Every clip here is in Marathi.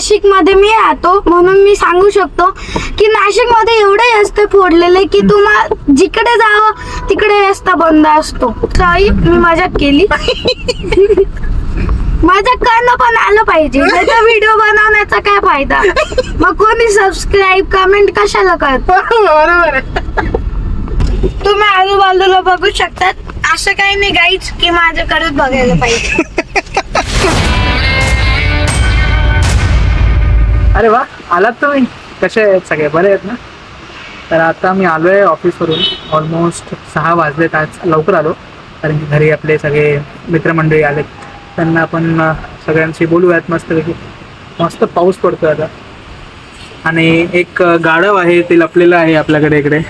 नाशिक मध्ये मी राहतो म्हणून मी सांगू शकतो की नाशिक मध्ये एवढे रस्ते फोडलेले की तुम्हाला जिकडे जावं तिकडे रस्ता बंद असतो. सॉरी, मी मजाक केली. मजाक करणं पण आलं पाहिजे, त्याचा व्हिडिओ बनवण्याचा काय फायदा. मग कोणी सबस्क्राईब कमेंट कशाला करतो. तुम्ही आजूबाजूला बघू शकतात. असं काही नाही गाईच की माझ्याकडेच बघायला पाहिजे. अरे वा, आलात तुम्ही. कसे आहेत सगळे, बरे आहेत ना? तर आता मी आलो आहे ऑफिसवरून. ऑलमोस्ट 6 वाजलेत. आज लवकर आलो कारण की घरी आपले सगळे मित्रमंडळी आलेत. त्यांना आपण सगळ्यांशी बोलूयात मस्तपैकी. मस्त पाऊस पडतो आता आणि एक गाढव आहे ते लपलेलं आहे आपल्याकडे इकडे.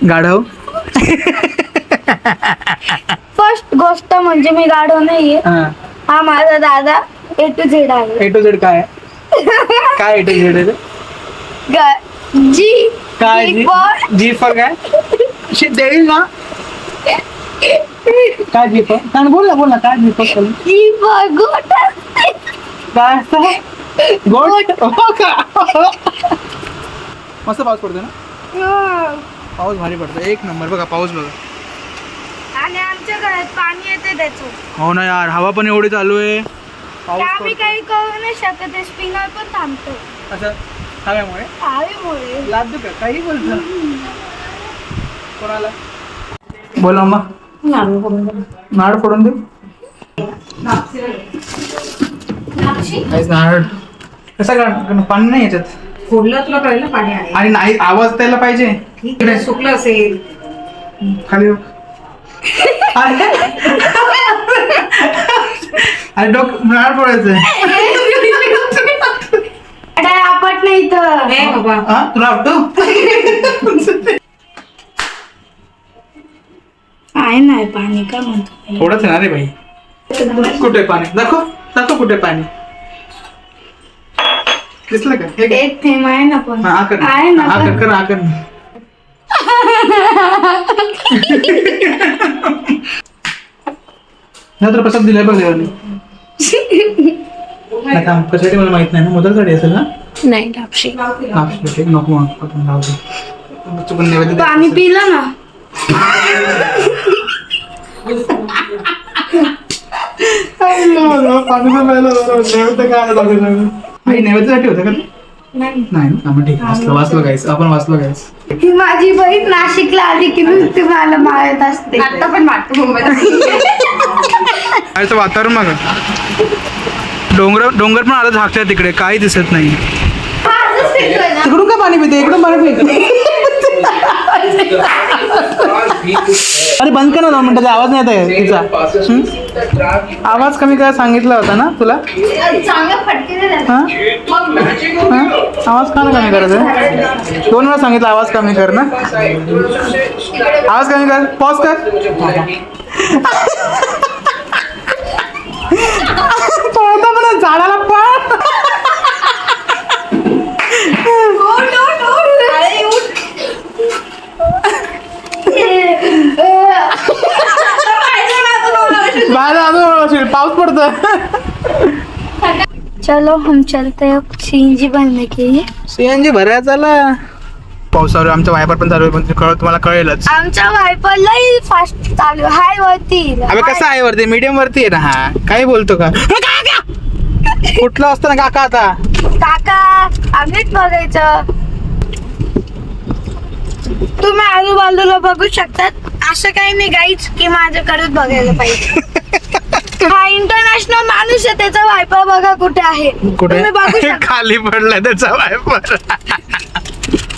गाढव. फर्स्ट गोष्ट म्हणजे मी गाढव नाहीये. हा माझा दादा A to Z आहे. A to Z काय आहे? काय A to Z आहे? जी काय G G for G for काय? देईल ना काय जी फॉर? बोल ना काय जी फॉर? G for गोट. काय असतं? गोट. हो का? मस्त पाऊस पडतो ना. पाऊस भारी पडतो, एक नंबर. बघा पाऊस बघा. आणि आमच्या घरात पाणी येते त्याचं. हो ना यार, हवा पण एवढी चालू आहे. पाऊस आम्ही काही करू नाही शकत. स्प्रिंगर पण थांबतो असं हव्यामुळे. हवेमुळे. लाद का काही बोलतो कोणाला? बोला मग. नारळ फोडून देऊ. नारळ कसा का पाणी नाही याच्यात. फोडलं तुला कळलं पाणी आहे आणि नाही आवाज द्यायला पाहिजे. ठीक आहे, सुकलं असेल. खाली बघ. अरे डोक नारळ फोडायचं. आपट नाही तर हे बाबा, हा तुला वाटतो आहे नाही पाणी का म्हणतो. थोडंच आहे ना रे भाई. कुठे पाणी दाखव दाखव. कुठे पाणी दिसलं का? हे घे. एक थेंब आहे ना पण. हा, आकर आहे ना पण. आकर कर आकर. नाही तर प्रसाद दिलाय बघ देवाने. नाही थांब, कशासाठी मला माहित नाही ना. मोदकसाठी असेल ना. नाही लापशी. ठीक नको मग राहू दे. चुकून नैवेद्य द्यायचं पाणी असेल. पिलं ना. पाणी पण प्यायला नैवेद्य काय आलं दाखवलं. आई नैवेद्यासाठी होतं का ते? नाही. नाही ना. मग ठीक आहे. वाचलो गायस, आपण वाचलो गायस. ही माझी बहीण नाशिकला आली की नुसती मला मारत असते. आता पण वाटतं मुंबईत. आयचं वातावरण बघा. डोंगर पण आता झाकतात तिकडे, काही दिसत नाही. माझंच पितोय ना. तिकडून का पाणी पिते, इकडून पाणी पिते. अरे बंद कर ना 2 मिनिटाचा. आवाज नाही येत आहे तिचा. आवाज कमी करायला सांगितला होता ना तुला. चांगलं फटके दे त्याला. आवाज का कमी करायचा आहे? 2 वेळा सांगितलं आवाज कमी कर ना. आवाज कमी कर. पॉज कर. पळता पण झाडाला पळ. अरे उठ. बाहेर अजून पाऊस पडतो. चलो हम चलते हैं सीएनजी भरने के लिए. सीएनजी भरायला झाला. पाऊस चालू आहे. आमचा वायपर पण चालू आहे, पण तुम्हाला कळेलच. आमच्या वायपरलाही फास्ट चालू हाय वरती. अबे कसं आहे वरती? मीडियम वरती आहे ना. हा काही बोलतो का? कुठलं असतं ना काका आता. काका आम्हीच बघायचं. तुम्ही आजूबाजूला बघू शकतात. असं काही नाही गाईच की माझ्याकडेच बघायला पाहिजे. हा इंटरनॅशनल माणूस आहे, त्याचा वायपर बघा कुठे आहे. कुठे तुम्ही बघू शकता. खाली पडलाय त्याचा वायपर.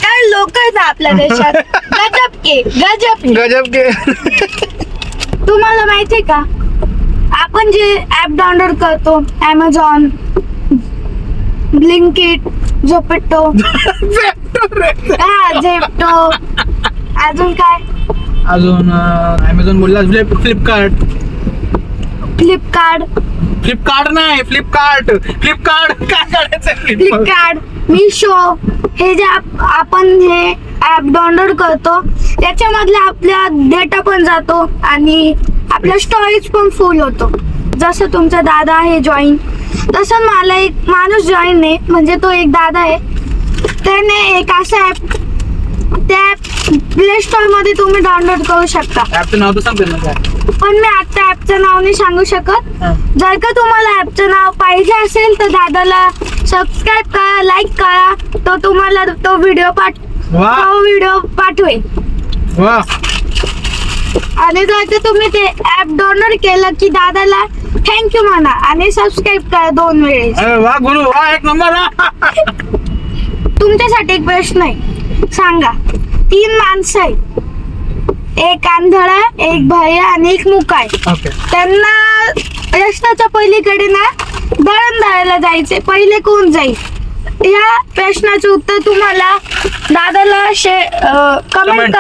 काय लोक आहेत ना आपल्या देशात. गजब के गजब. गजब के. तुम्हाला माहितीये का आपण जे ऍप डाउनलोड करतो, Amazon, ब्लिंकिट, झोपेटो, हा झेप्टो, अजून काय अजून Amazon बोलला. फ्लिपकार्ट नाही फ्लिपकार्ट काय करायचं? फ्लिपकार्ट, मिशो, हे जे आपण हे ऍप डाउनलोड करतो त्याच्यामधला आपला डेटा पण जातो आणि आपला स्टोरेज पण फुल होतो. जसं तुमचा दादा आहे जॉईन, तसं मला एक माणूस जॉईन आहे, म्हणजे तो एक दादा आहे. त्याने एक असं ॲप, त्या प्ले स्टोर मध्ये तुम्ही डाउनलोड करू शकता. ऍपचं नाव तर सांगते ना. पण मी आता ऍपचं नाव नाही सांगू शकत. जर का तुम्हाला ऍपचं नाव पाहिजे असेल तर दादाला सबस्क्राईब करा, लाईक करा, तो तुम्हाला तो व्हिडिओ पाठवेल. वा, आणि जर का तुम्ही ते ऍप डाउनलोड केलं की दादाला थँक्यू म्हणा आणि सबस्क्राईब करा 2 वेळेस. वा गुरु, वा, एक नंबर. तुमच्यासाठी एक प्रश्न आहे, सांगा. 3 माणसं आहेत, एक आंधळा, एक भैया आणि एक मुका आहे. ओके. त्यांना रस्त्याच्या पलीकडे ना दळण दळायला जायचे, पहिले कोण जाईल? या प्रश्नाचं उत्तर तुम्हाला दादाला Comment,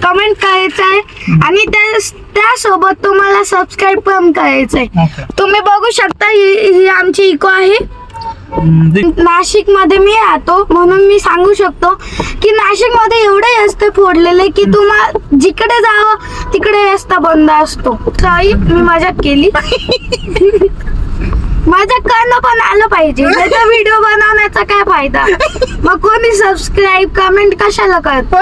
कमेंट करायचं आहे आणि त्यासोबत तुम्हाला सबस्क्राईब पण करायचं आहे. ओके. तुम्ही बघू शकता ही आमची इको आहे. नाशिक मध्ये मी राहतो म्हणून मी सांगू शकतो की नाशिक मध्ये एवढे रस्ते फोडलेले की तुम्हाला जिकडे जावं तिकडे रस्ता बंद असतो. सॉरी, मी मजाक केली. मजाक करणं पण आलं पाहिजे, त्याचा व्हिडिओ बनवण्याचा काय फायदा? मग कोणी सबस्क्राईब कमेंट कशाला करत?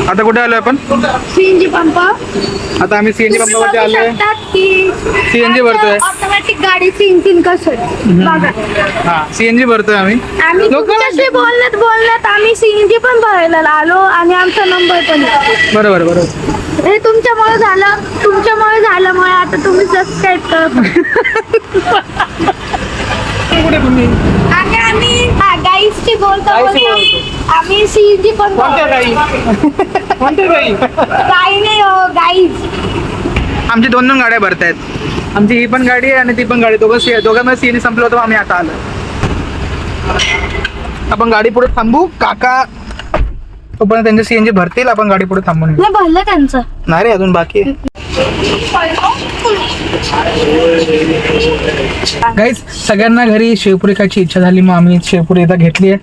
आता कुठे आलोय आपण? CNG pump. आता आम्ही सीएनजी पंपावरती आलोय. CNG भरतोय. ऑटोमॅटिक गाडीची इंजिन कसं बघा. हा, सीएनजी भरतोय आम्ही. आम्ही तुमच्याशी बोलण्यात आम्ही सीएनजी पण भरायला आलो आणि आमचा नंबर पण लागतो. बरोबर. हे तुमच्यामुळे झाल्यामुळे आता तुम्ही सबस्क्राईब करा. कुठे तुम्ही? आणि आम्ही गाईजची बोलतो. गाईजची बोलतो. आम्ही सीएनजी पण कोणत्या गाई? कोणत्या गाई? गाई नाही हो, गाईज. आमची 2 गाड्या भरतायत. आमची ही पण गाडी आहे आणि ती पण गाडी. दोघांमध्ये सीएनजी संपलं होतं, आम्ही आता आलो. आपण गाडी पुढे थांबू. काका तोपर्यंत त्यांचे सीएनजी भरतील, आपण गाडी पुढे थांबून घेऊ. नाही भरलं त्यांचं. नाही रे, अजून बाकी आहे. गाईज, सगळ्यांना घरी शेवपुरी खायची इच्छा झाली, मग आम्ही शेवपुरी एकदा घेतली आहे.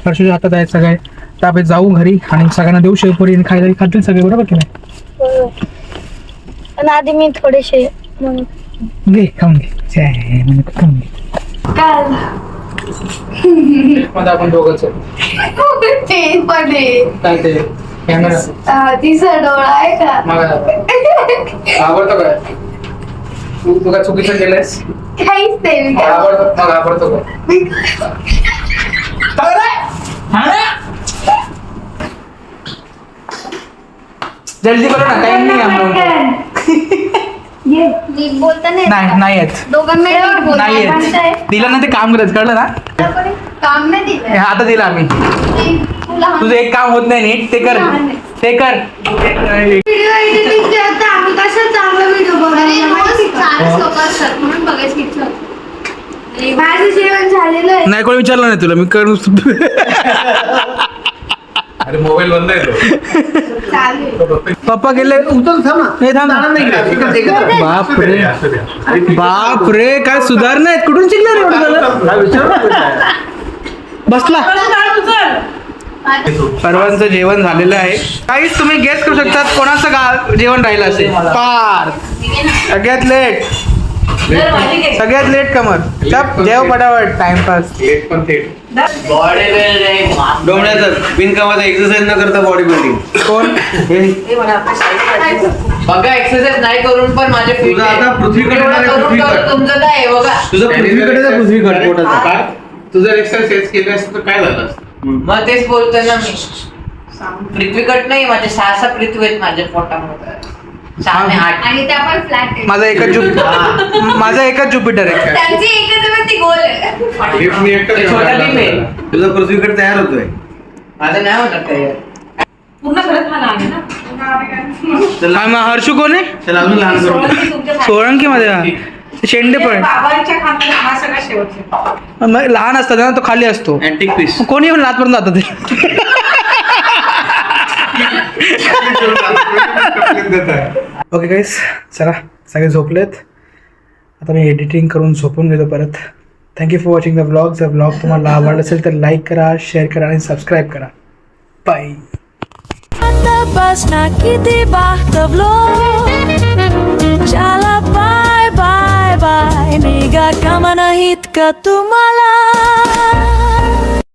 हर्षूच्या हातात आहे सगळे. तर आपण जाऊ घरी आणि सगळ्यांना देऊ शेवपुरी आणि खायला खातील सगळे, बरोबर की नाही? पण आधी मी थोडेसे घे, खाऊन घे. खाऊन घे. मध्ये आपण दोघंच ते पण आहे. काय ते कॅमेरा तिचा डोळा आहे का? मग आवडतो काय? तू काय चुकीचं केलंयस? काहीच नाही. आवडतो जल्दी करो ना, टाइम नाही बोलता नाही येत. दोघांना नाही येत. दिलं ना ते काम करत, कळलं ना? काम नाही दिलं. आता दिलं आम्ही. तुझं एक काम होत नाही नीट, ते कर. व्हिडिओ एडिटिंग करता आम्ही कसं चांगला व्हिडिओ बघायला म्हणून बघायची इच्छा होती. माझं जेवण झालेलं आहे. नाही, कोणी विचारलं नाही तुला, मी करू. अरे मोबाईल बंद आहे तो. चालू पप्पा गेले. नाही, थांब. बाप रे, काय सुधारणा आहेत. कुठून शिकला रे एवढं? बसला. सर्वांचं जेवण झालेलं आहे. काहीच तुम्ही गेस करू शकतात कोणाचं जेवण राहिलं असेल. पार्थ सगळ्यात लेट कमर. चप, जेव पटावट. टाइमपास. लेट पण थेट. डोंगराचं बिनकामाचा एक्सरसाइज न करता बॉडी बिल्डिंग. कोण? बघा एक्सरसाइज नाही करून पण माझे fit तुझं आहे. आता पृथ्वीकडे एवढं नाही, करून पृथ्वीकडे. तर तुमचं काय आहे बघा. तुझं पृथ्वीकडे जा, पृथ्वीकडे पोटाचं. काय? तू जर एक्सरसाइज केली असतं तर काय झालं असतं? मग तेच बोलतोय ना मी. पृथ्वीकट नाही, माझे 6 पृथ्वी आहेत माझ्या पोटामध्ये. 6 आणि 8. आणि त्या पण फ्लॅट आहे. माझा एकच जुपिटर आहे. त्यांची एकच आहे पण ती गोल आहे. लिफ्टनी एकटं ते छोटा भीम आहे. तुझं पृथ्वीकडे तयार होतोय. माझं नाही होणार काही. पूर्ण खरंच मला आहे ना. मग हर्षू कोण आहे? चला अजून लहान करू. सोळंकी मध्ये शेंडे पण. बाबांच्या खात्यात हा सगळा शेवटचा. मग लहान असतात ना, तो खाली असतो. Antique piece. कोणी पण लातपर्यंत जातं ते. ओके गाईस, चला सगळे झोपलेत. आता मी एडिटिंग करून झोपून घेतो परत. Thank you for watching the vlog. जर व्लॉग तुम्हाला आवडला असेल तर लाईक करा, शेअर करा आणि सबस्क्राईब करा. Bye. Bas na kitty bach de vlog. Jala bye bye. Bye bye निघा कामा नाहीत का तुम्हाला